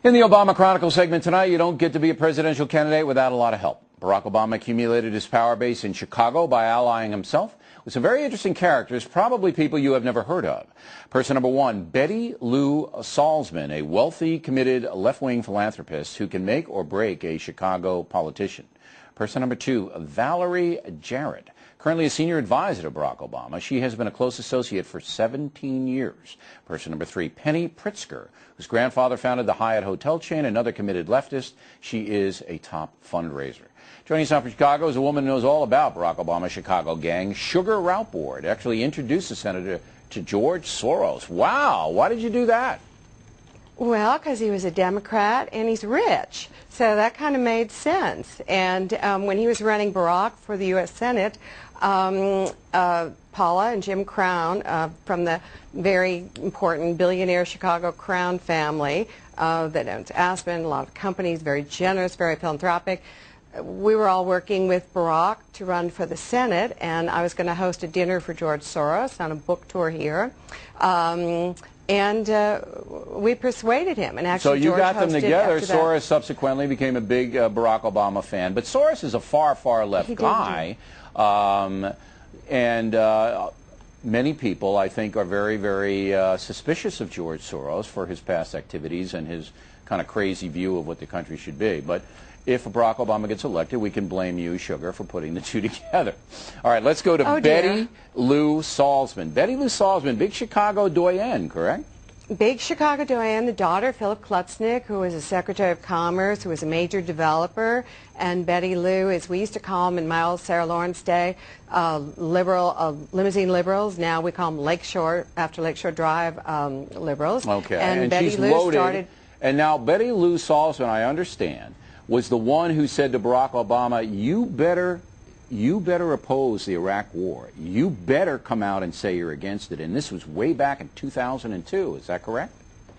In the Obama Chronicle segment tonight, you don't get to be a presidential candidate without a lot of help. Barack Obama accumulated his power base in Chicago by allying himself with some very interesting characters, probably people you have never heard of. Person number one, Betty Lou Salzman, a wealthy, committed, left-wing philanthropist who can make or break a Chicago politician. Person number two, Valerie Jarrett, currently a senior advisor to Barack Obama. She has been a close associate for 17 years. Person number three, Penny Pritzker, whose grandfather founded the Hyatt hotel chain, another committed leftist. She is a top fundraiser. Joining us now from Chicago is a woman who knows all about Barack Obama's Chicago gang, Sugar Route Board. Actually introduced the senator to George Soros. Wow, why did you do that? Well, because he was a Democrat and he's rich, so that kind of made sense. And when he was running Barack for the U.S. Senate, Paula and Jim Crown from the very important billionaire Chicago Crown family that owns Aspen, a lot of companies, very generous, very philanthropic. We were all working with Barack to run for the Senate, and I was going to host a dinner for George Soros on a book tour here. And we persuaded him. And actually, so you got them together. Soros subsequently became a big Barack Obama fan. But Soros is a far, far left guy. Many people, I think, are very, very suspicious of George Soros for his past activities and his kind of crazy view of what the country should be. But if Barack Obama gets elected, we can blame you, Sugar, for putting the two together. All right, let's go to Betty Lou Salzman. Betty Lou Salzman, big Chicago doyenne, correct? Big Chicago doyenne, the daughter of Philip Klutznick, who was a Secretary of Commerce, who was a major developer. And Betty Lou, as we used to call them in my old Sarah Lawrence day, limousine liberals. Now we call them Lakeshore, after Lakeshore Drive, liberals. Okay, and Betty she's Lou loaded. started. And now Betty Lou Salzman, I understand, was the one who said to Barack Obama, you better oppose the Iraq War. You better come out and say you're against it. And this was way back in 2002. Is that correct?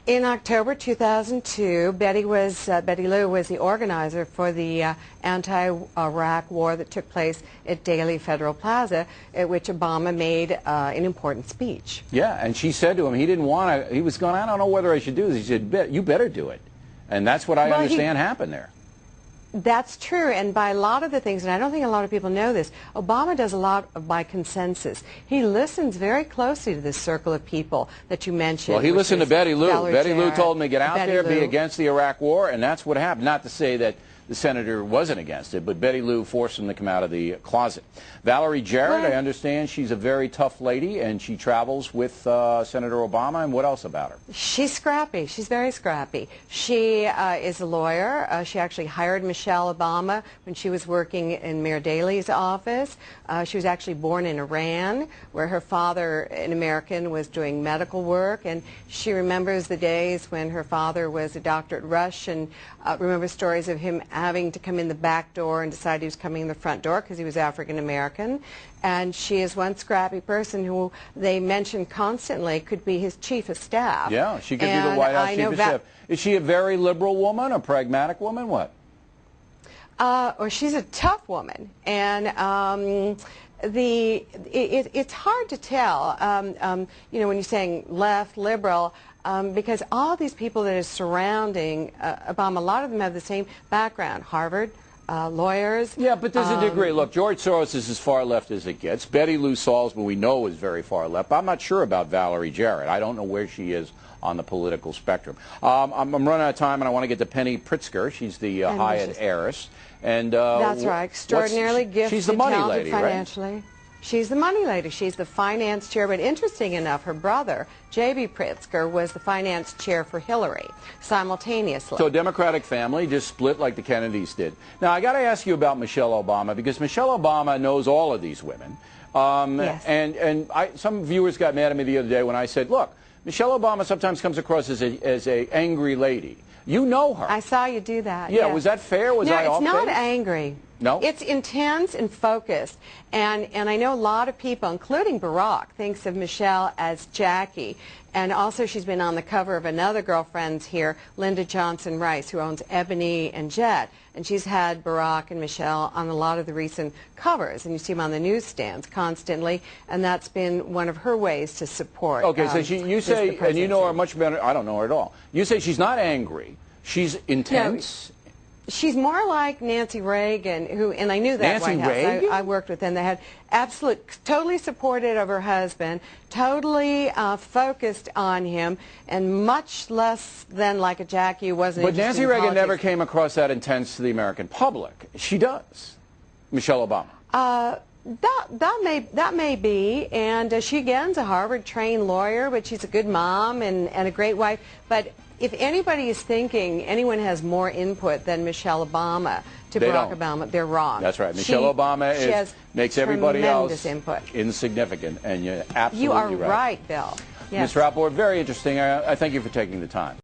In October 2002, Betty Lou was the organizer for the anti-Iraq war that took place at Daley Federal Plaza, at which Obama made an important speech. Yeah, and she said to him, he didn't want to, he was going, I don't know whether I should do this. He said, you better do it. And that's what I understand happened there. That's true, and by a lot of the things, and I don't think a lot of people know this, Obama does a lot by consensus. He listens very closely to this circle of people that you mentioned. Well, he listened to Betty Lou. Betty Lou told him to get out there, be against the Iraq War, and that's what happened. Not to say that the senator wasn't against it, but Betty Lou forced him to come out of the closet. Valerie Jarrett, I understand she's a very tough lady, and she travels with Senator Obama. And what else about her? She's scrappy. She's very scrappy. She is a lawyer. She actually hired Michelle Obama when she was working in Mayor Daley's office. She was actually born in Iran, where her father, an American, was doing medical work, and she remembers the days when her father was a doctor at Rush, and remembers stories of him having to come in the back door and decide he was coming in the front door because he was African American. And she is one scrappy person who they mention constantly could be his chief of staff. Yeah, she could be the White House chief of staff. Is she a very liberal woman, a pragmatic woman, what? Or she's a tough woman, and it's hard to tell. You know, when you're saying left, liberal. Because all these people that are surrounding Obama, a lot of them have the same background, Harvard, lawyers. Yeah, but there's a degree. Look, George Soros is as far left as it gets. Betty Lou Salzman, we know, is very far left. I'm not sure about Valerie Jarrett. I don't know where she is on the political spectrum. I'm running out of time, and I want to get to Penny Pritzker. She's the Hyatt heiress. And that's right, extraordinarily gifted, she's the money talented lady, financially. Right? She's the money lady. She's the finance chair. But interesting enough, her brother, J.B. Pritzker, was the finance chair for Hillary simultaneously. So Democratic family just split like the Kennedys did. Now, I got to ask you about Michelle Obama, because Michelle Obama knows all of these women. Yes. And some viewers got mad at me the other day when I said, look, Michelle Obama sometimes comes across as a angry lady. You know her. I saw you do that. Yeah, yes. Was that fair? Was I off base? No, it's not angry. No? It's intense and focused. And I know a lot of people, including Barack, thinks of Michelle as Jackie. And also she's been on the cover of another girlfriend's here, Linda Johnson Rice, who owns Ebony and Jet. And she's had Barack and Michelle on a lot of the recent covers. And you see them on the newsstands constantly. And that's been one of her ways to support. Okay, so you say, and you know her much better, I don't know her at all. You say she's not angry. She's intense. She's more like Nancy Reagan, who, and I knew that Nancy White House. Reagan? I worked with them. They had totally supportive of her husband, totally focused on him, and much less than like a Jackie who wasn't. But Nancy interested in Reagan politics. never came across that intense to the American public. She does. Michelle Obama. That may be, and she again's a Harvard-trained lawyer, but she's a good mom and a great wife. But if anybody is thinking anyone has more input than Michelle Obama to Barack Obama, they're wrong. That's right. Michelle Obama makes everybody else insignificant, and you're absolutely right. You are right, Bill. Yes. Ms. Rappaport, very interesting. I thank you for taking the time.